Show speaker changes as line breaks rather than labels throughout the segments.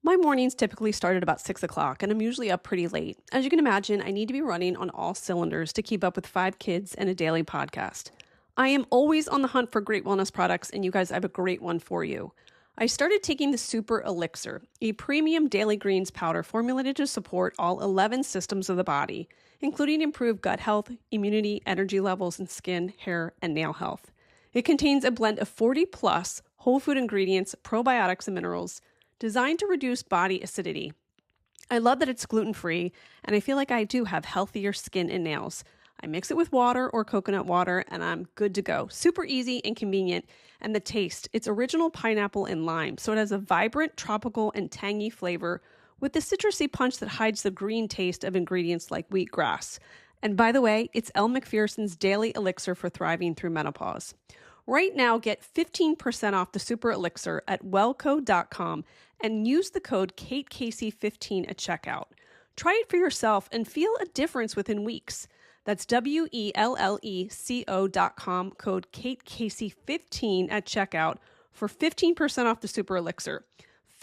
My mornings typically start at about 6 o'clock, and I'm usually up pretty late. As you can imagine, I need to be running on all cylinders to keep up with 5 kids and a daily podcast. I am always on the hunt for great wellness products, and you guys, I have a great one for you. I started taking the Super Elixir, a premium daily greens powder formulated to support all 11 systems of the body, including improved gut health, immunity, energy levels, and skin, hair, and nail health. It contains a blend of 40-plus whole food ingredients, probiotics, and minerals, designed to reduce body acidity. I love that it's gluten-free, and I feel like I do have healthier skin and nails. I mix it with water or coconut water, and I'm good to go. Super easy and convenient. And the taste, it's original pineapple and lime, so it has a vibrant, tropical, and tangy flavor with the citrusy punch that hides the green taste of ingredients like wheatgrass. And by the way, it's Elle Macpherson's daily elixir for thriving through menopause. Right now, get 15% off the Super Elixir at wellco.com and use the code KateCasey15 at checkout. Try it for yourself and feel a difference within weeks. That's WELLECO.com, code KateCasey15 at checkout for 15% off the Super Elixir.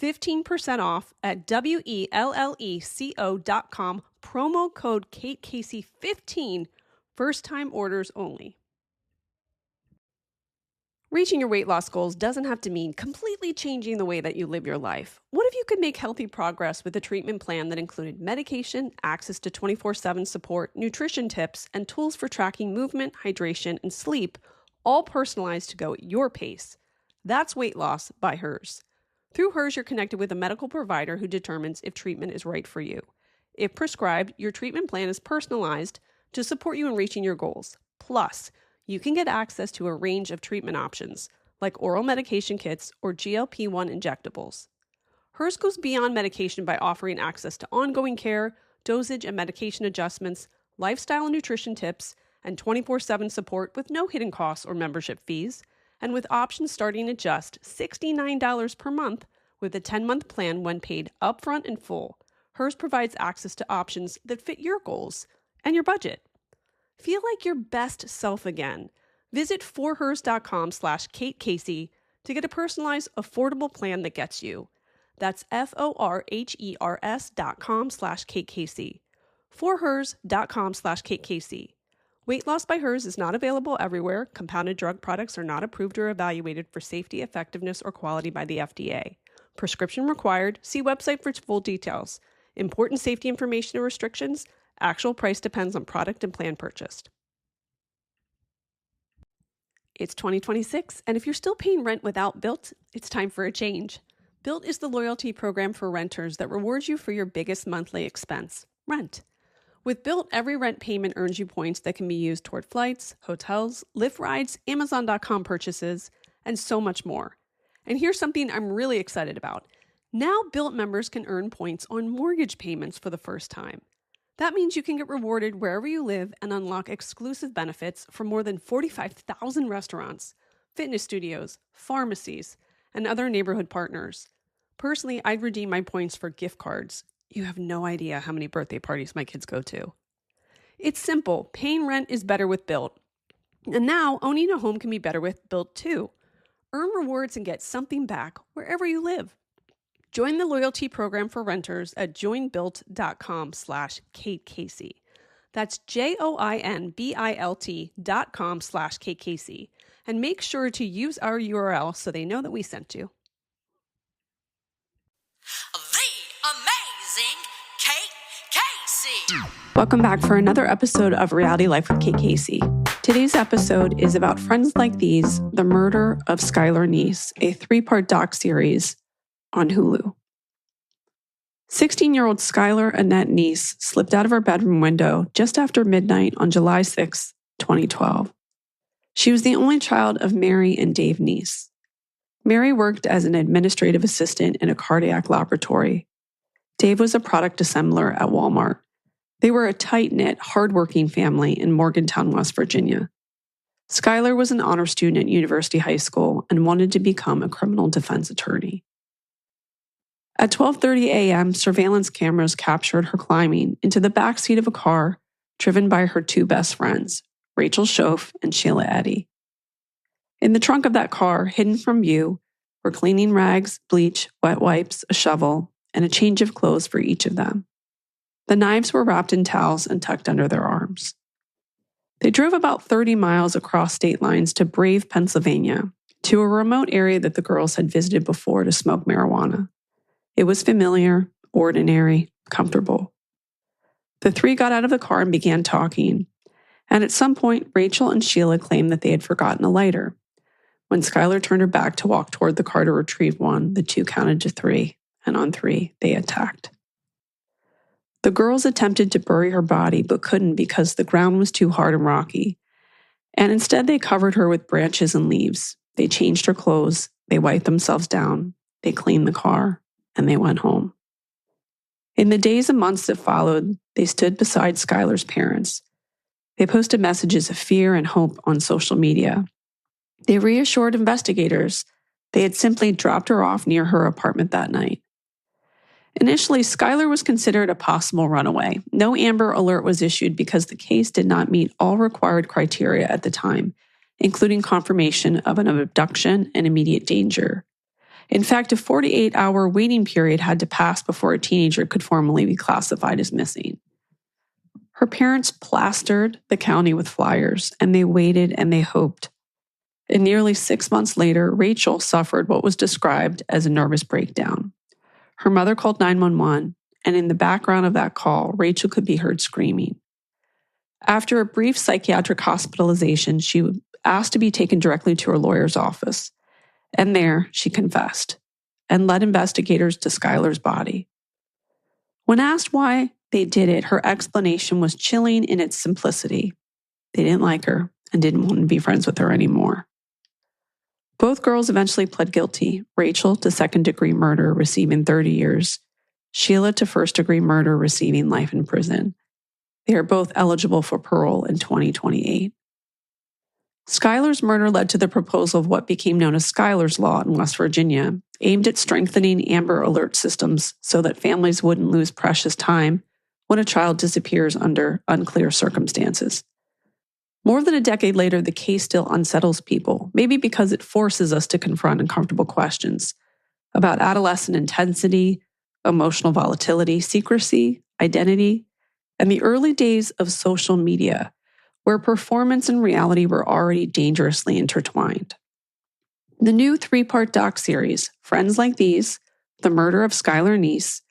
15% off at WELLECO.com, promo code KateCasey15, first time orders only. Reaching your weight loss goals doesn't have to mean completely changing the way that you live your life. What if you could make healthy progress with a treatment plan that included medication, access to 24/7 support, nutrition tips, and tools for tracking movement, hydration, and sleep, all personalized to go at your pace? That's Weight Loss by Hers. Through Hers, you're connected with a medical provider who determines if treatment is right for you. If prescribed, your treatment plan is personalized to support you in reaching your goals. Plus, you can get access to a range of treatment options, like oral medication kits or GLP-1 injectables. Hers goes beyond medication by offering access to ongoing care, dosage and medication adjustments, lifestyle and nutrition tips, and 24/7 support with no hidden costs or membership fees, and with options starting at just $69 per month with a 10-month plan when paid upfront and full. Hers provides access to options that fit your goals and your budget. Feel like your best self again. Visit forhers.com/KateCasey to get a personalized, affordable plan that gets you. That's forhers.com/KateCasey. forhers.com/KateCasey. Weight Loss by Hers is not available everywhere. Compounded drug products are not approved or evaluated for safety, effectiveness, or quality by the FDA. Prescription required. See website for full details. Important safety information and restrictions. Actual price depends on product and plan purchased. It's 2026, and if you're still paying rent without Built, it's time for a change. Built is the loyalty program for renters that rewards you for your biggest monthly expense, rent. With Built, every rent payment earns you points that can be used toward flights, hotels, Lyft rides, Amazon.com purchases, and so much more. And here's something I'm really excited about. Now Built members can earn points on mortgage payments for the first time. That means you can get rewarded wherever you live and unlock exclusive benefits from more than 45,000 restaurants, fitness studios, pharmacies, and other neighborhood partners. Personally, I'd redeem my points for gift cards. You have no idea how many birthday parties my kids go to. It's simple. Paying rent is better with Built. And now owning a home can be better with Built too. Earn rewards and get something back wherever you live. Join the loyalty program for renters at joinbuilt.com/KateCasey. That's JOINBILT.com/KateCasey. And make sure to use our URL so they know that we sent you.
The amazing Kate Casey.
Welcome back for another episode of Reality Life with Kate Casey. Today's episode is about Friends Like These, the Murder of Skylar Neese, a 3-part docuseries on Hulu. 16-year-old Skylar Annette Neese slipped out of her bedroom window just after midnight on July 6, 2012. She was the only child of Mary and Dave Neese. Mary worked as an administrative assistant in a cardiac laboratory. Dave was a product assembler at Walmart. They were a tight-knit, hardworking family in Morgantown, West Virginia. Skylar was an honor student at University High School and wanted to become a criminal defense attorney. At 12:30 a.m., surveillance cameras captured her climbing into the backseat of a car driven by her 2 best friends, Rachel Schoaf and Sheila Eddy. In the trunk of that car, hidden from view, were cleaning rags, bleach, wet wipes, a shovel, and a change of clothes for each of them. The knives were wrapped in towels and tucked under their arms. They drove about 30 miles across state lines to Brave, Pennsylvania, to a remote area that the girls had visited before to smoke marijuana. It was familiar, ordinary, comfortable. The three got out of the car and began talking, and at some point, Rachel and Sheila claimed that they had forgotten a lighter. When Skylar turned her back to walk toward the car to retrieve one, the two counted to 3, and on 3, they attacked. The girls attempted to bury her body, but couldn't because the ground was too hard and rocky, and instead they covered her with branches and leaves. They changed her clothes, they wiped themselves down, they cleaned the car, and they went home. In the days and months that followed, they stood beside Skylar's parents. They posted messages of fear and hope on social media. They reassured investigators they had simply dropped her off near her apartment that night. Initially, Skylar was considered a possible runaway. No Amber Alert was issued because the case did not meet all required criteria at the time, including confirmation of an abduction and immediate danger. In fact, a 48-hour waiting period had to pass before a teenager could formally be classified as missing. Her parents plastered the county with flyers, and they waited and they hoped. And nearly 6 months later, Rachel suffered what was described as a nervous breakdown. Her mother called 911, and in the background of that call, Rachel could be heard screaming. After a brief psychiatric hospitalization, she was asked to be taken directly to her lawyer's office. And there, she confessed and led investigators to Skylar's body. When asked why they did it, her explanation was chilling in its simplicity. They didn't like her and didn't want to be friends with her anymore. Both girls eventually pled guilty, Rachel to second-degree murder, receiving 30 years, Sheila to first-degree murder, receiving life in prison. They are both eligible for parole in 2028. Skylar's murder led to the proposal of what became known as Skylar's Law in West Virginia, aimed at strengthening Amber Alert systems so that families wouldn't lose precious time when a child disappears under unclear circumstances. More than a decade later, the case still unsettles people, maybe because it forces us to confront uncomfortable questions about adolescent intensity, emotional volatility, secrecy, identity, and the early days of social media, where performance and reality were already dangerously intertwined. The new 3-part docuseries, Friends Like These, The Murder of Skylar Neese,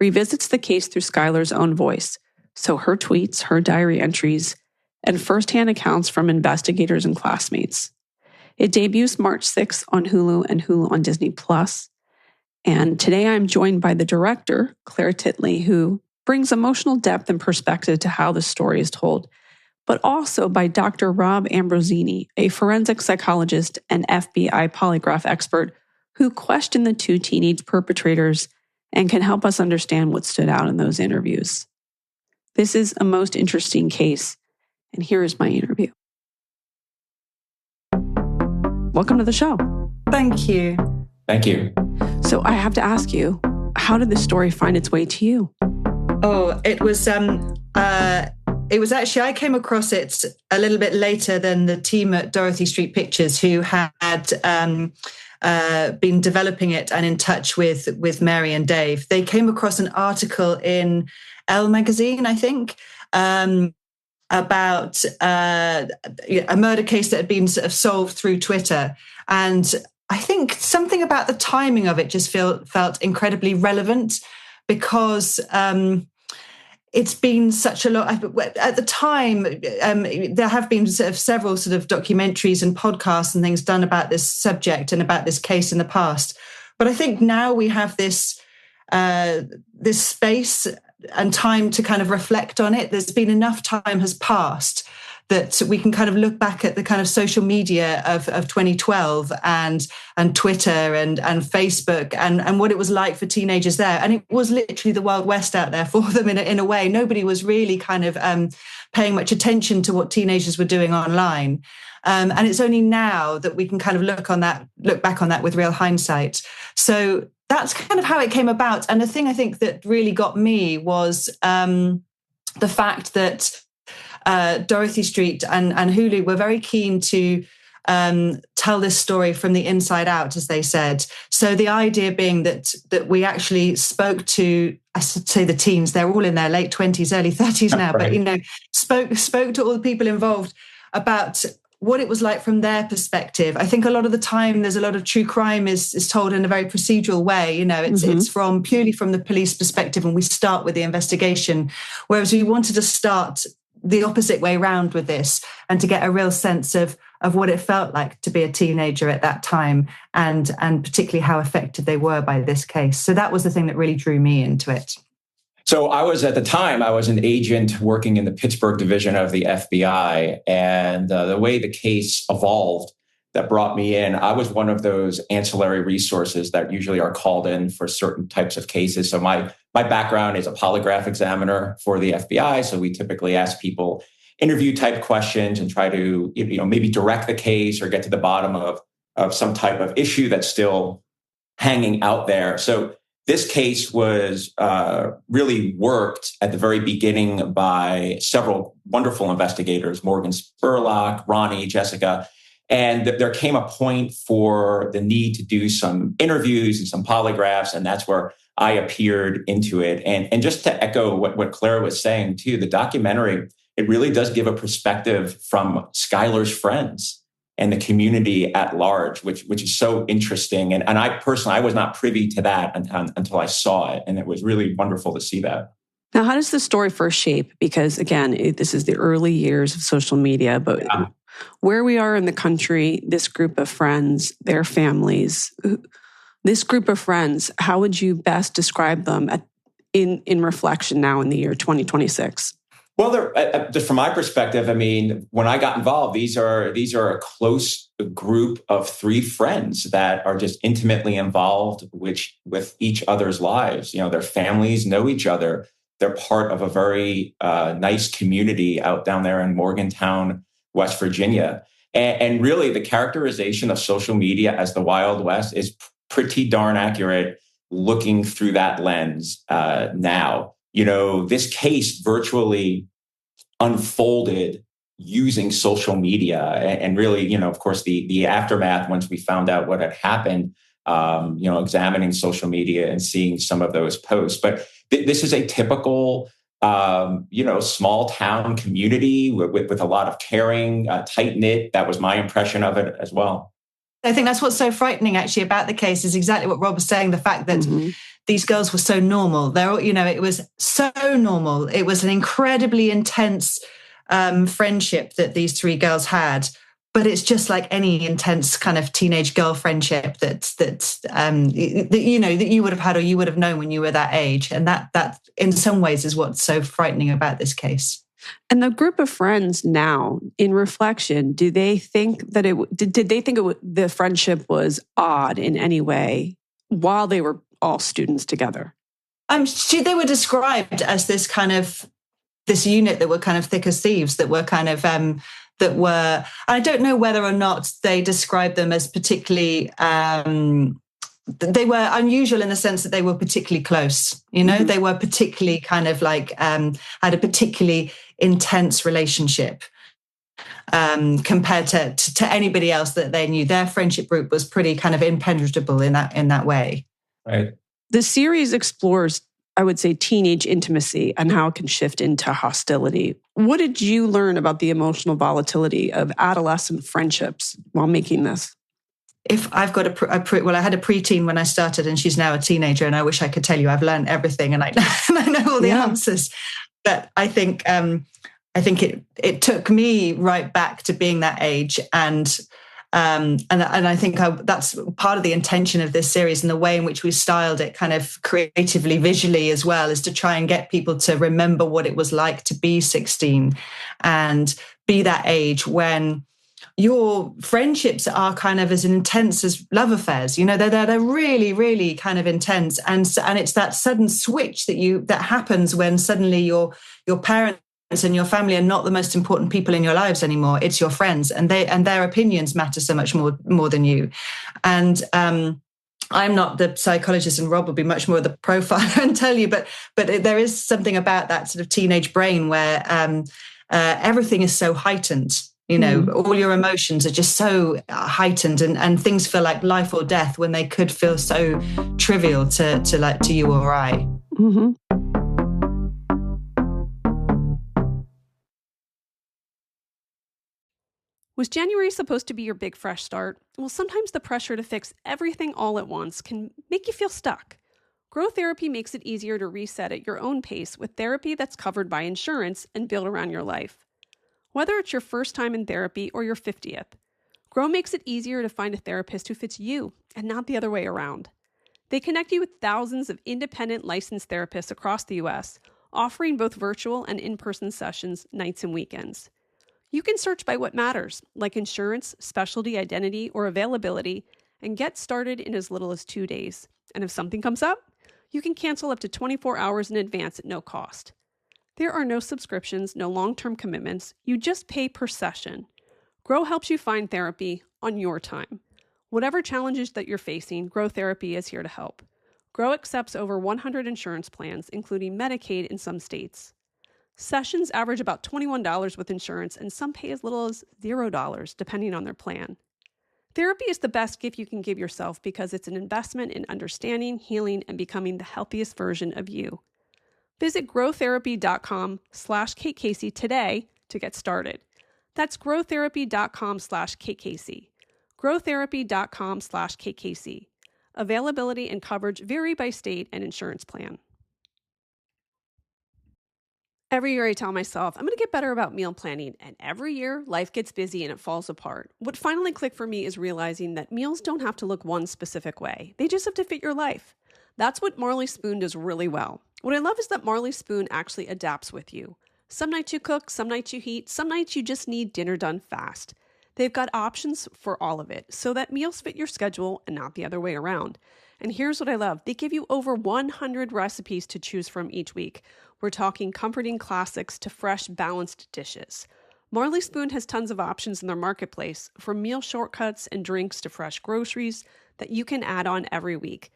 revisits the case through Skylar's own voice, so her tweets, her diary entries, and firsthand accounts from investigators and classmates. It debuts March 6th on Hulu and Hulu on Disney+. And today I'm joined by the director, Clair Titley, who brings emotional depth and perspective to how the story is told, but also by Dr. Rob Ambrosini, a forensic psychologist and FBI polygraph expert who questioned the 2 teenage perpetrators and can help us understand what stood out in those interviews. This is a most interesting case, and here is my interview. Welcome to the show.
Thank you.
Thank you.
So I have to ask you, how did this story find its way to you?
Oh, it was actually, I came across it a little bit later than the team at Dorothy Street Pictures, who had been developing it and in touch with Mary and Dave. They came across an article in Elle magazine, I think, about a murder case that had been sort of solved through Twitter. And I think something about the timing of it just felt incredibly relevant because it's been such a lot. At the time, there have been several sort of documentaries and podcasts and things done about this subject and about this case in the past. But I think now we have this space and time to kind of reflect on it. There's been enough time has passed that we can kind of look back at the kind of social media of 2012 and Twitter and Facebook and what it was like for teenagers there. And it was literally the Wild West out there for them in a way. Nobody was really kind of paying much attention to what teenagers were doing online. And it's only now that we can kind of look back on that with real hindsight. So that's kind of how it came about. And the thing I think that really got me was the fact that Dorothy Street and Hulu were very keen to tell this story from the inside out, as they said. So the idea being that we actually spoke to, I should say, the teens. They're all in their late 20s, early 30s now,
Right.
but spoke to all the people involved about what it was like from their perspective. I think a lot of the time there's a lot of true crime is told in a very procedural way. It's from purely from the police perspective, and we start with the investigation, whereas we wanted to start the opposite way around with this and to get a real sense of what it felt like to be a teenager at that time, and particularly how affected they were by this case. So that was the thing that really drew me into it.
So at the time, I was an agent working in the Pittsburgh division of the FBI. And the way the case evolved that brought me in, I was one of those ancillary resources that usually are called in for certain types of cases. So my background is a polygraph examiner for the FBI. So we typically ask people interview type questions and try to, maybe direct the case or get to the bottom of some type of issue that's still hanging out there. So this case was really worked at the very beginning by several wonderful investigators, Morgan Spurlock, Ronnie, Jessica. And there came a point for the need to do some interviews and some polygraphs. And that's where I appeared into it. And just to echo what Claire was saying too, the documentary, it really does give a perspective from Skylar's friends and the community at large, which is so interesting. And I personally, I was not privy to that until I saw it. And it was really wonderful to see that.
Now, how does the story first shape? Because again, this is the early years of social media, but where we are in the country, this group of friends, their families, this group of friends, how would you best describe them in reflection now in the year 2026?
Well, just from my perspective, I mean, when I got involved, these are a close group of three friends that are just intimately involved with each other's lives. Their families know each other. They're part of a very nice community out down there in Morgantown, West Virginia. And really, the characterization of social media as the Wild West is pretty darn accurate looking through that lens now. This case virtually unfolded using social media and really, of course, the aftermath once we found out what had happened, examining social media and seeing some of those posts. But this is a typical, small town community with a lot of caring, tight knit. That was my impression of it as well.
I think that's what's so frightening actually about the case is exactly what Rob was saying, the fact that these girls were so normal. They're all, it was so normal. It was an incredibly intense friendship that these three girls had, but it's just like any intense kind of teenage girl friendship that you would have had or you would have known when you were that age. And that in some ways is what's so frightening about this case.
And the group of friends now, in reflection, do they think that did they think the friendship was odd in any way while they were all students together?
They were described as this unit that were kind of thick as thieves, that were kind of I don't know whether or not they described them as particularly. They were unusual in the sense that they were particularly close. They were particularly kind of like had a particularly intense relationship compared to anybody else that they knew. Their friendship group was pretty kind of impenetrable in that way.
Right.
The series explores, I would say, teenage intimacy and how it can shift into hostility. What did you learn about the emotional volatility of adolescent friendships while making this?
If I've got I had a preteen when I started, and she's now a teenager, and I wish I could tell you I've learned everything and I know all the answers. But I think it took me right back to being that age, and I think that's part of the intention of this series and the way in which we styled it, kind of creatively, visually as well, is to try and get people to remember what it was like to be 16 and be that age when your friendships are kind of as intense as love affairs. They're really, really kind of intense, and it's that sudden switch that happens when suddenly your parents and your family are not the most important people in your lives anymore. It's your friends, and their opinions matter so much more than you. And I'm not the psychologist, and Rob will be much more the profiler and tell you, but there is something about that sort of teenage brain where everything is so heightened. All your emotions are just so heightened, and things feel like life or death when they could feel so trivial to you or I.
Mm-hmm. Was January supposed to be your big fresh start? Well, sometimes the pressure to fix everything all at once can make you feel stuck. Grow Therapy makes it easier to reset at your own pace with therapy that's covered by insurance and built around your life. Whether it's your first time in therapy or your 50th, Grow makes it easier to find a therapist who fits you and not the other way around. They connect you with thousands of independent licensed therapists across the U.S., offering both virtual and in-person sessions nights and weekends. You can search by what matters, like insurance, specialty, identity, or availability, and get started in as little as 2 days. And if something comes up, you can cancel up to 24 hours in advance at no cost. There are no subscriptions, no long-term commitments. You just pay per session. Grow helps you find therapy on your time. Whatever challenges that you're facing, Grow Therapy is here to help. Grow accepts over 100 insurance plans, including Medicaid in some states. Sessions average about $21 with insurance, and some pay as little as $0, depending on their plan. Therapy is the best gift you can give yourself because it's an investment in understanding, healing, and becoming the healthiest version of you. Visit growtherapy.com/Kate Casey today to get started. That's growtherapy.com/Kate Casey. growtherapy.com/Kate Casey. Availability and coverage vary by state and insurance plan. Every year I tell myself, I'm going to get better about meal planning, and every year life gets busy and it falls apart. What finally clicked for me is realizing that meals don't have to look one specific way. They just have to fit your life. That's what Marley Spoon does really well. What I love is that Marley Spoon actually adapts with you. Some nights you cook, some nights you heat, some nights you just need dinner done fast. They've got options for all of it so that meals fit your schedule and not the other way around. And here's what I love. They give you over 100 recipes to choose from each week. We're talking comforting classics to fresh, balanced dishes. Marley Spoon has tons of options in their marketplace, from meal shortcuts and drinks to fresh groceries that you can add on every week.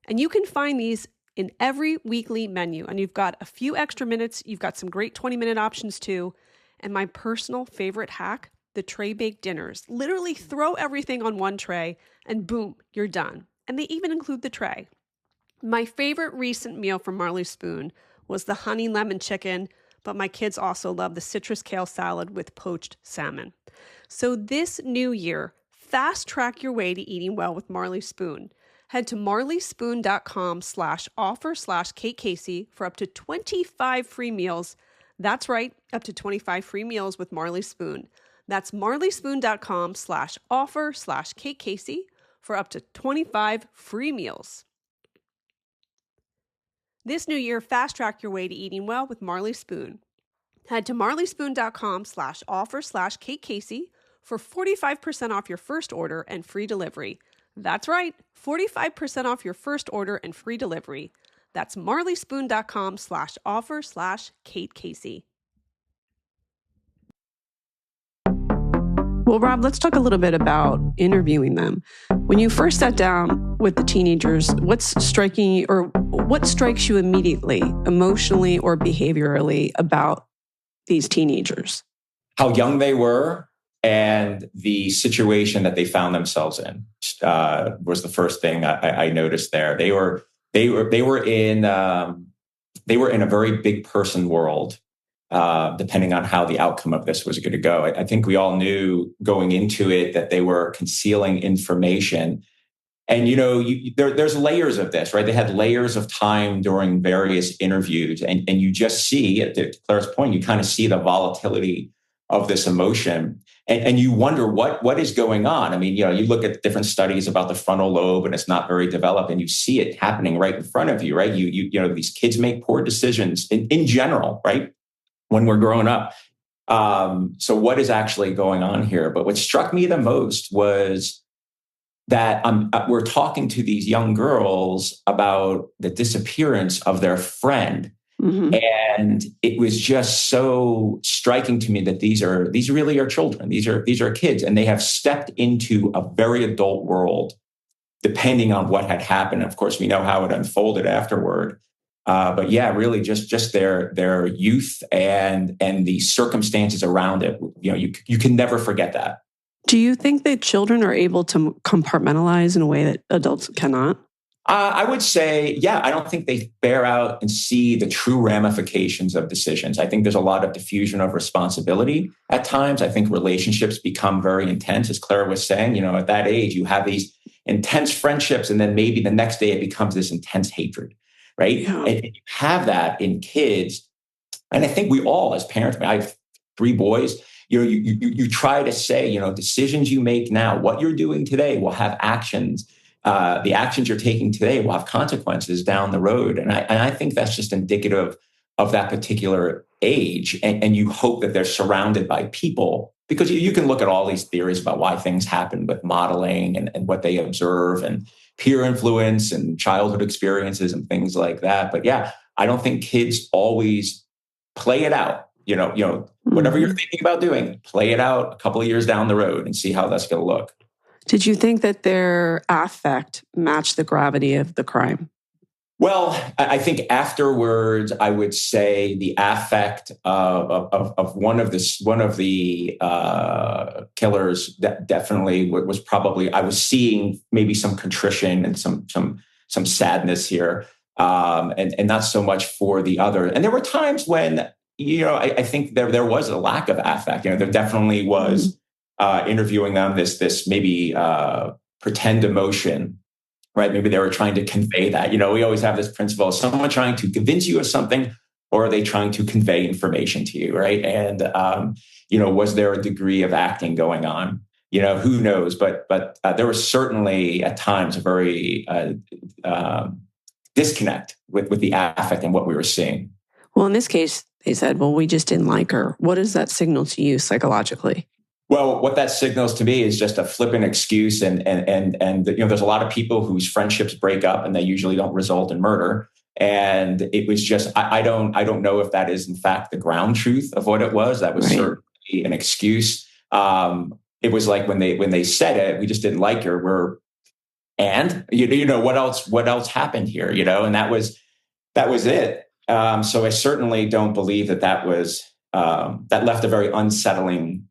And you can find these in every weekly menu. And you've got a few extra minutes. You've got some great 20-minute options too. And my personal favorite hack, the tray-baked dinners. Literally throw everything on one tray and boom, you're done. And they even include the tray. My favorite recent meal from Marley Spoon was the honey lemon chicken, but my kids also love the citrus kale salad with poached salmon. So this new year, fast track your way to eating well with Marley Spoon. Head to marleyspoon.com/offer/Kate Casey for up to 25 free meals. That's right, up to 25 free meals with Marley Spoon. That's marleyspoon.com/offer/Kate Casey for up to 25 free meals. This new year, fast track your way to eating well with Marley Spoon. Head to marleyspoon.com/offer/Kate Casey for 45% off your first order and free delivery. That's right, 45% off your first order and free delivery. That's marleyspoon.com/offer/Kate Casey. Well, Rob, let's talk a little bit about interviewing them. When you first sat down with the teenagers, what strikes you immediately, emotionally or behaviorally, about these teenagers?
How young they were and the situation that they found themselves in was the first thing I noticed there. They were in a very big person world. Depending on how the outcome of this was going to go. I think we all knew going into it that they were concealing information. And, there's layers of this, right? They had layers of time during various interviews. And you just see, to Claire's point, you kind of see the volatility of this emotion. And you wonder what is going on. I mean, you look at different studies about the frontal lobe and it's not very developed, and you see it happening right in front of you, right? These kids make poor decisions in general, right? When we're growing up. So what is actually going on here? But what struck me the most was that we're talking to these young girls about the disappearance of their friend. Mm-hmm. And it was just so striking to me that these really are children. These are kids, and they have stepped into a very adult world, depending on what had happened. Of course, we know how it unfolded afterward. But yeah, really just their youth and the circumstances around it. You can never forget that.
Do you think that children are able to compartmentalize in a way that adults cannot?
I would say, yeah, I don't think they bear out and see the true ramifications of decisions. I think there's a lot of diffusion of responsibility at times. I think relationships become very intense. As Claire was saying, at that age, you have these intense friendships, and then maybe the next day it becomes this intense hatred, right?
Yeah.
And you have that in kids. And I think we all, as parents, I have 3 boys, you try to say, decisions you make now, what you're doing today will have actions. The actions you're taking today will have consequences down the road. And I think that's just indicative of that particular age. And you hope that they're surrounded by people, because you can look at all these theories about why things happen with modeling and what they observe and peer influence and childhood experiences and things like that. But yeah, I don't think kids always play it out. Whatever you're thinking about doing, play it out a couple of years down the road and see how that's going to look.
Did you think that their affect matched the gravity of the crime?
Well, I think afterwards, I would say the affect of one of the killers definitely was probably, I was seeing maybe some contrition and some sadness here, and not so much for the other. And there were times when I think there was a lack of affect. There definitely was. Interviewing them, this maybe pretend emotion, right? Maybe they were trying to convey that. We always have this principle: is someone trying to convince you of something, or are they trying to convey information to you, right? And was there a degree of acting going on? Who knows? But there was certainly at times a very disconnect with the affect and what we were seeing.
Well, in this case, they said, "Well, we just didn't like her." What does that signal to you psychologically?
Well, what that signals to me is just a flippant excuse, and there's a lot of people whose friendships break up and they usually don't result in murder. And it was just I don't know if that is in fact the ground truth of what it was. That was certainly an excuse. It was like when they said it, we just didn't like her. What else happened here? And that was it. So I certainly don't believe that was. That left a very unsettling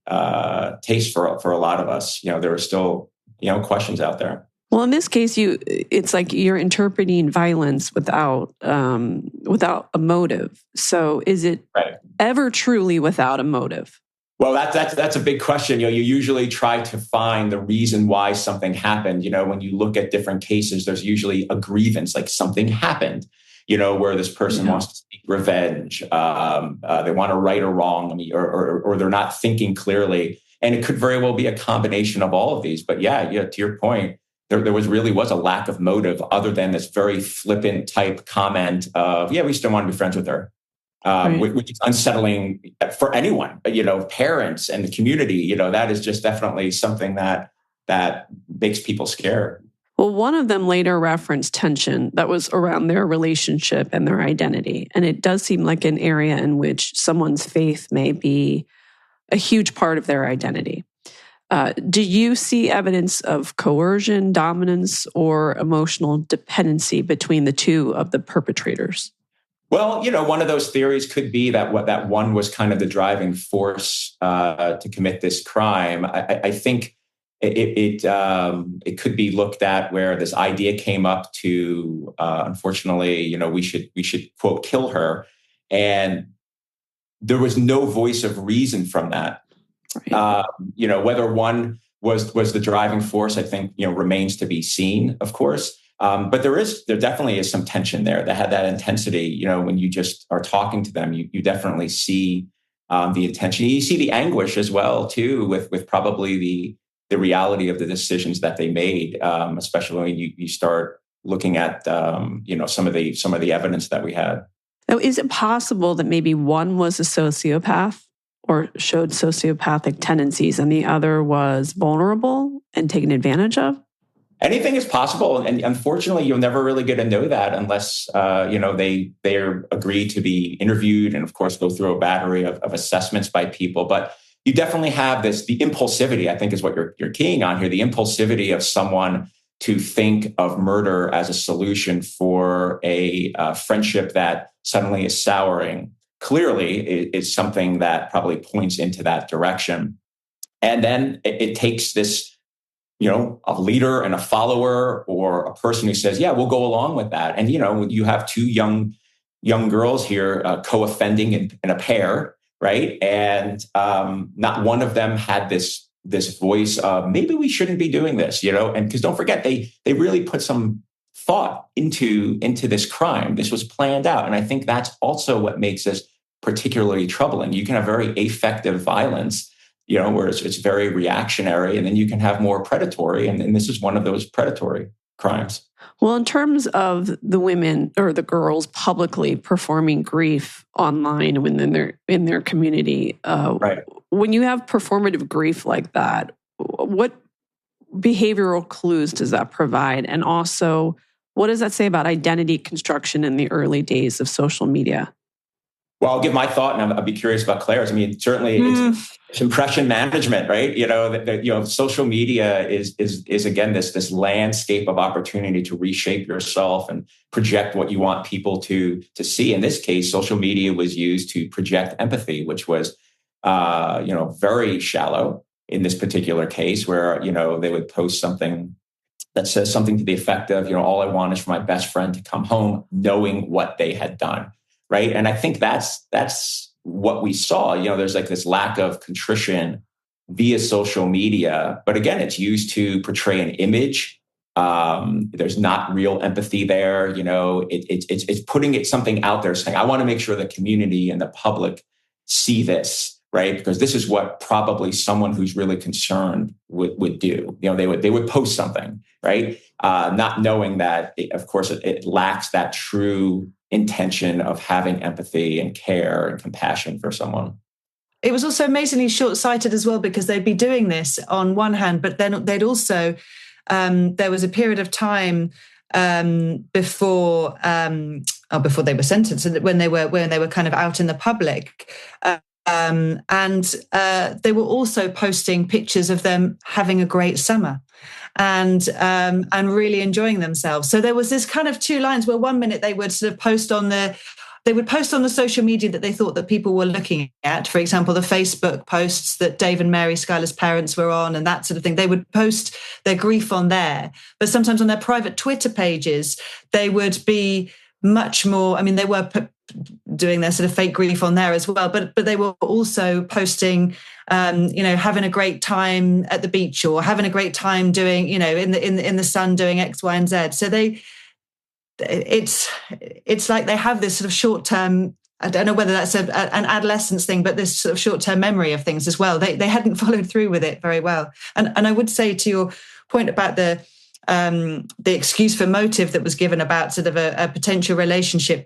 taste for a lot of us. There were still, questions out there.
Well, in this case, it's like you're interpreting violence without a motive. So is it ever truly without a motive?
Well, that's a big question. You usually try to find the reason why something happened. When you look at different cases, there's usually a grievance, like something happened. Where this person wants to seek revenge. They want to right or wrong, or they're not thinking clearly. And it could very well be a combination of all of these. But yeah, to your point, there was a lack of motive other than this very flippant type comment of, we just don't want to be friends with her, which is unsettling for anyone, parents and the community. That is just definitely something that makes people scared.
Well, one of them later referenced tension that was around their relationship and their identity. And it does seem like an area in which someone's faith may be a huge part of their identity. Do you see evidence of coercion, dominance, or emotional dependency between the two of the perpetrators?
Well, one of those theories could be that one was kind of the driving force to commit this crime. I think it could be looked at where this idea came up to, unfortunately, we should quote, kill her. And there was no voice of reason from that. Right. Whether one was the driving force, I think, remains to be seen, of course. But there definitely is some tension there that had that intensity. When you just are talking to them, you definitely see the intention. You see the anguish as well, too, with probably the reality of the decisions that they made, especially when you start looking at some of the evidence that we had.
Now, is it possible that maybe one was a sociopath or showed sociopathic tendencies and the other was vulnerable and taken advantage of?
Anything is possible, and unfortunately, you'll never really get to know that unless they agree to be interviewed and, of course, go through a battery of assessments by people. But you definitely have the impulsivity, I think, is what you're keying on here, the impulsivity of someone to think of murder as a solution for a friendship that suddenly is souring clearly is something that probably points into that direction. And then it takes this, a leader and a follower or a person who says, yeah, we'll go along with that. And, you have two young girls here co-offending in a pair, right? And not one of them had this voice of maybe we shouldn't be doing this, and because don't forget, they really put some thought into this crime. This was planned out. And I think that's also what makes this particularly troubling. You can have very affective violence, where it's very reactionary, and then you can have more predatory. And this is one of those predatory crimes.
Well, in terms of the women or the girls publicly performing grief online when they're in their community,
right.
When you have performative grief like that, what behavioral clues does that provide? And also, what does that say about identity construction in the early days of social media?
Well, I'll give my thought, and I'll be curious about Claire's. I mean, certainly it's impression management, right? Social media is again this landscape of opportunity to reshape yourself and project what you want people to see. In this case, social media was used to project empathy, which was very shallow in this particular case, where they would post something that says something to the effect of, all I want is for my best friend to come home knowing what they had done. Right. And I think that's what we saw. There's like this lack of contrition via social media. But again, it's used to portray an image. There's not real empathy there. It's putting something out there saying, I want to make sure the community and the public see this. Right. Because this is what probably someone who's really concerned would do. They would post something. Right. Not knowing that, of course, it lacks that true intention of having empathy and care and compassion for someone.
It was also amazingly short-sighted as well, because they'd be doing this on one hand, but then they'd also, there was a period of time before they were sentenced, when they were kind of out in the public, and they were also posting pictures of them having a great summer and really enjoying themselves. So there was this kind of two lines where one minute they would sort of post on the social media that they thought that people were looking at. For example, the Facebook posts that Dave and Mary, Skylar's parents, were on and that sort of thing. They would post their grief on there. But sometimes on their private Twitter pages, they would be much more, they were doing their sort of fake grief on there as well, but they were also posting, having a great time at the beach or having a great time doing, in the sun doing X, Y, and Z. So it's like they have this sort of short-term, I don't know whether that's an adolescence thing, but this sort of short-term memory of things as well. They hadn't followed through with it very well. And I would say, to your point about the excuse for motive that was given about sort of a potential relationship,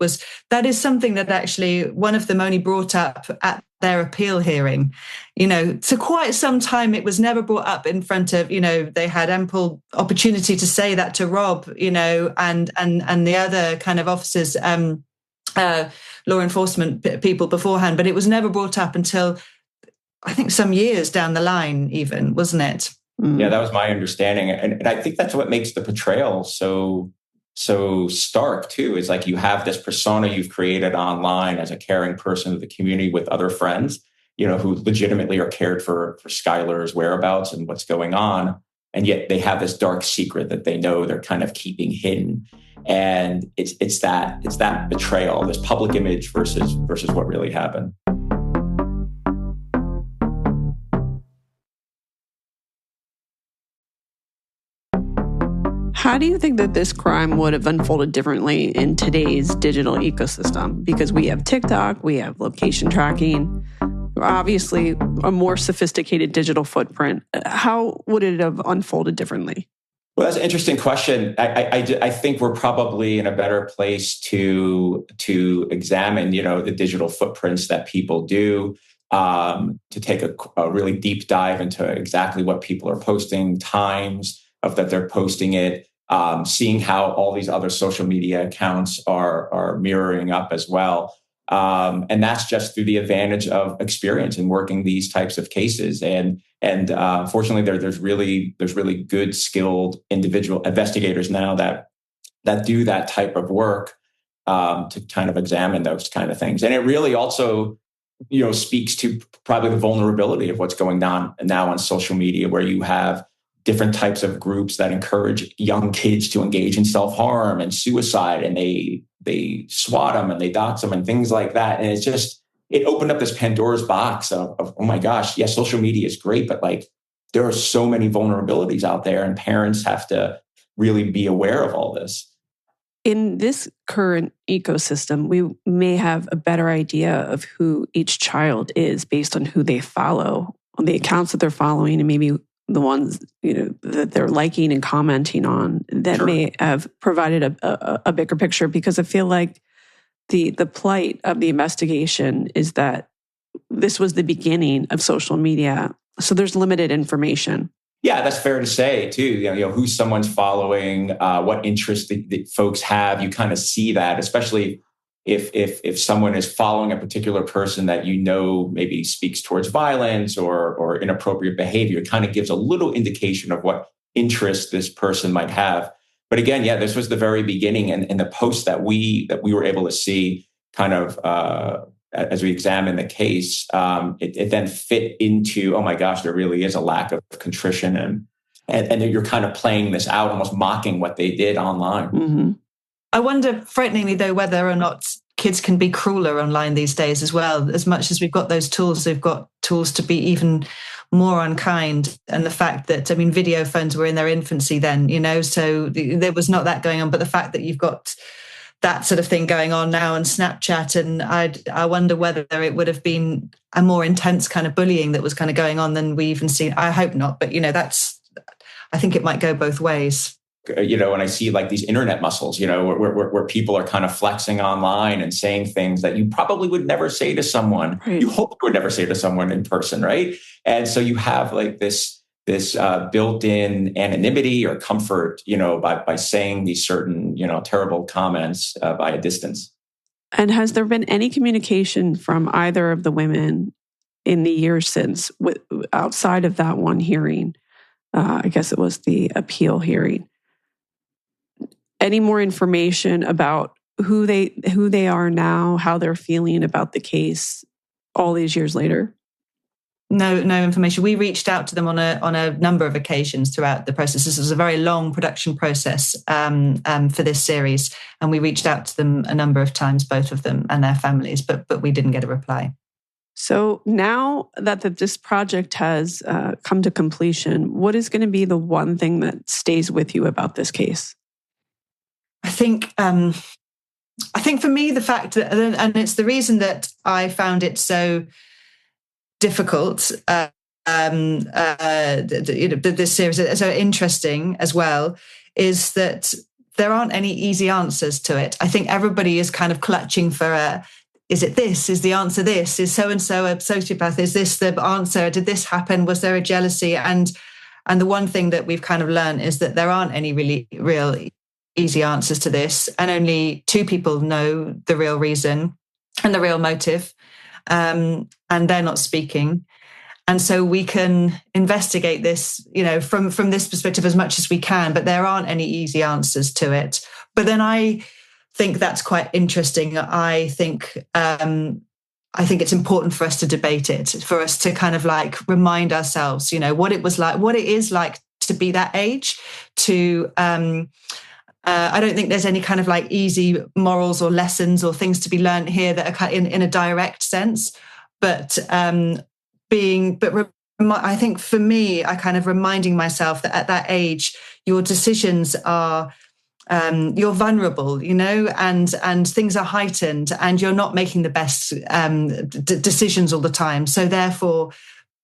that is something that actually one of them only brought up at their appeal hearing. So quite some time it was never brought up in front of, they had ample opportunity to say that to Rob, and the other kind of officers, law enforcement people beforehand, but it was never brought up until I think some years down the line even, wasn't it?
Yeah, that was my understanding. And I think that's what makes the portrayal so stark too, is like you have this persona you've created online as a caring person of the community with other friends, who legitimately are cared for Skylar's whereabouts and what's going on. And yet they have this dark secret that they know they're kind of keeping hidden. And it's that betrayal, this public image versus what really happened.
How do you think that this crime would have unfolded differently in today's digital ecosystem? Because we have TikTok, we have location tracking, obviously a more sophisticated digital footprint. How would it have unfolded differently?
Well, that's an interesting question. I think we're probably in a better place to examine, the digital footprints that people do, to take a really deep dive into exactly what people are posting, times of that they're posting it, seeing how all these other social media accounts are mirroring up as well. And that's just through the advantage of experience in working these types of cases. And fortunately, there's really good, skilled individual investigators now that do that type of work to kind of examine those kind of things. And it really also, speaks to probably the vulnerability of what's going on now on social media, where you have different types of groups that encourage young kids to engage in self-harm and suicide, and they swat them and they dox them and things like that. And it opened up this Pandora's box of oh my gosh, yes, social media is great, but like there are so many vulnerabilities out there, and parents have to really be aware of all this.
In this current ecosystem, we may have a better idea of who each child is based on who they follow, on the accounts that they're following, and maybe the ones that they're liking and commenting on that
Sure.
may have provided a bigger picture. Because I feel like the plight of the investigation is that this was the beginning of social media, so there's limited information.
Yeah, that's fair to say too. Who someone's following, what interests that folks have. You kind of see that, especially if someone is following a particular person that maybe speaks towards violence or inappropriate behavior. It kind of gives a little indication of what interest this person might have. But again, yeah, this was the very beginning, and the post that we were able to see kind of as we examine the case, it then fit into, oh my gosh, there really is a lack of contrition, and you're kind of playing this out, almost mocking what they did online.
Mm-hmm.
I wonder, frighteningly though, whether or not kids can be crueler online these days as well. As much as we've got those tools, they've got tools to be even more unkind. And the fact that, video phones were in their infancy then, so there was not that going on. But the fact that you've got that sort of thing going on now on Snapchat, and I wonder whether it would have been a more intense kind of bullying that was kind of going on than we even seen. I hope not, but I think it might go both ways.
When I see like these internet muscles, where people are kind of flexing online and saying things that you probably would never say to someone.
Right.
You hope you would never say to someone in person, right? And so you have like this built-in anonymity or comfort, by saying these certain, terrible comments by a distance.
And has there been any communication from either of the women in the years since, outside of that one hearing? I guess it was the appeal hearing. Any more information about who they are now, how they're feeling about the case all these years later?
No information. We reached out to them on a number of occasions throughout the process. This was a very long production process for this series, and we reached out to them a number of times, both of them and their families, but we didn't get a reply.
So now that this project has come to completion, what is going to be the one thing that stays with you about this case?
I think for me, the fact that, and it's the reason that I found it so difficult, this series is so interesting as well, is that there aren't any easy answers to it. I think everybody is kind of clutching for is it this? Is the answer this? Is so-and-so a sociopath? Is this the answer? Did this happen? Was there a jealousy? And the one thing that we've kind of learned is that there aren't any real easy answers to this, and only two people know the real reason and the real motive, and they're not speaking. And so we can investigate this, from this perspective as much as we can, but there aren't any easy answers to it. But then I think that's quite interesting. I think it's important for us to debate it, for us to kind of like remind ourselves, what it was like, what it is like to be that age, to I don't think there's any kind of like easy morals or lessons or things to be learned here that are in a direct sense. But I think for me, I kind of reminding myself that at that age, your decisions are, you're vulnerable, and things are heightened, and you're not making the best decisions all the time. So therefore,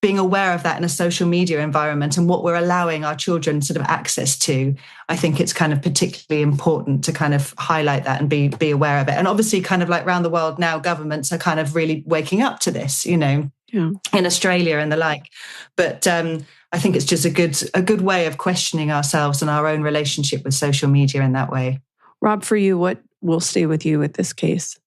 being aware of that in a social media environment and what we're allowing our children sort of access to, I think it's kind of particularly important to kind of highlight that and be aware of it. And obviously kind of like around the world now, governments are kind of really waking up to this, in Australia and the like. But I think it's just a good way of questioning ourselves and our own relationship with social media in that way.
Rob, for you, what will stay with you with this case?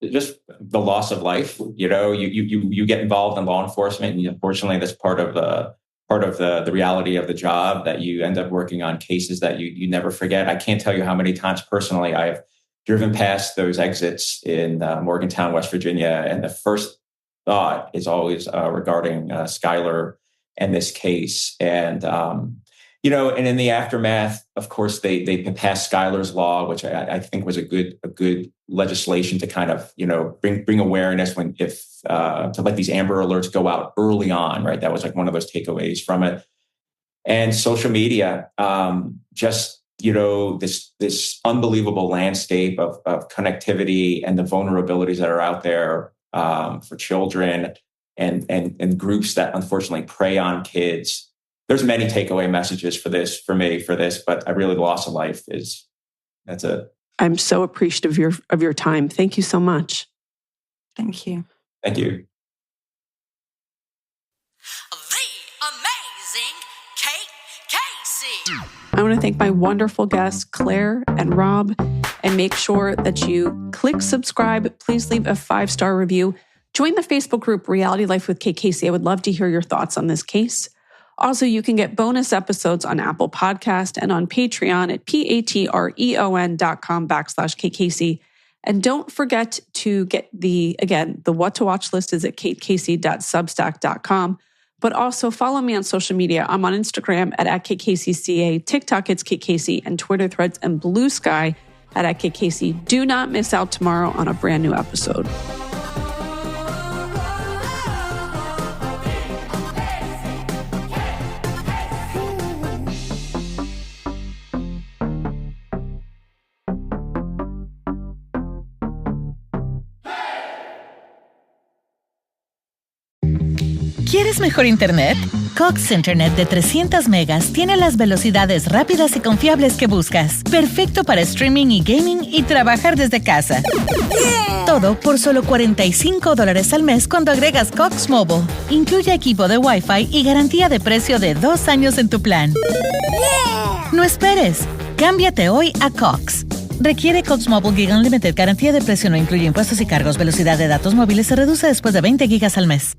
just the loss of life. You get involved in law enforcement, and unfortunately, that's part of the reality of the job, that you end up working on cases that you never forget. I can't tell you how many times personally I've driven past those exits in Morgantown, West Virginia, and the first thought is always regarding Skylar and this case. And and in the aftermath, of course, they passed Skylar's Law, which I think was a good legislation to kind of bring awareness to let these Amber Alerts go out early on, right? That was like one of those takeaways from it. And social media, this unbelievable landscape of connectivity and the vulnerabilities that are out there for children and groups that unfortunately prey on kids. There's many takeaway messages for this, but I really, the loss of life that's it.
I'm so appreciative of your time. Thank you so much.
Thank you.
Thank you.
The amazing Kate Casey.
I want to thank my wonderful guests, Claire and Rob, and make sure that you click subscribe. Please leave a 5-star review. Join the Facebook group Reality Life with Kate Casey. I would love to hear your thoughts on this case. Also, you can get bonus episodes on Apple Podcast and on Patreon at patreon.com/KateCasey. And don't forget to get the what to watch list is at katecasey.substack.com. But also follow me on social media. I'm on Instagram at @KateCaseyCA, TikTok it's Kate Casey, and Twitter Threads and Blue Sky at Kate Casey. Do not miss out tomorrow on a brand new episode.
¿Quieres mejor internet? Cox Internet de 300 megas tiene las velocidades rápidas y confiables que buscas. Perfecto para streaming y gaming y trabajar desde casa. ¡Yeah! Todo por solo $45 al mes cuando agregas Cox Mobile. Incluye equipo de Wi-Fi y garantía de precio de 2 años en tu plan. ¡Yeah! No esperes. Cámbiate hoy a Cox. Requiere Cox Mobile Gig Unlimited. Garantía de precio no incluye impuestos y cargos. Velocidad de datos móviles se reduce después de 20 gigas al mes.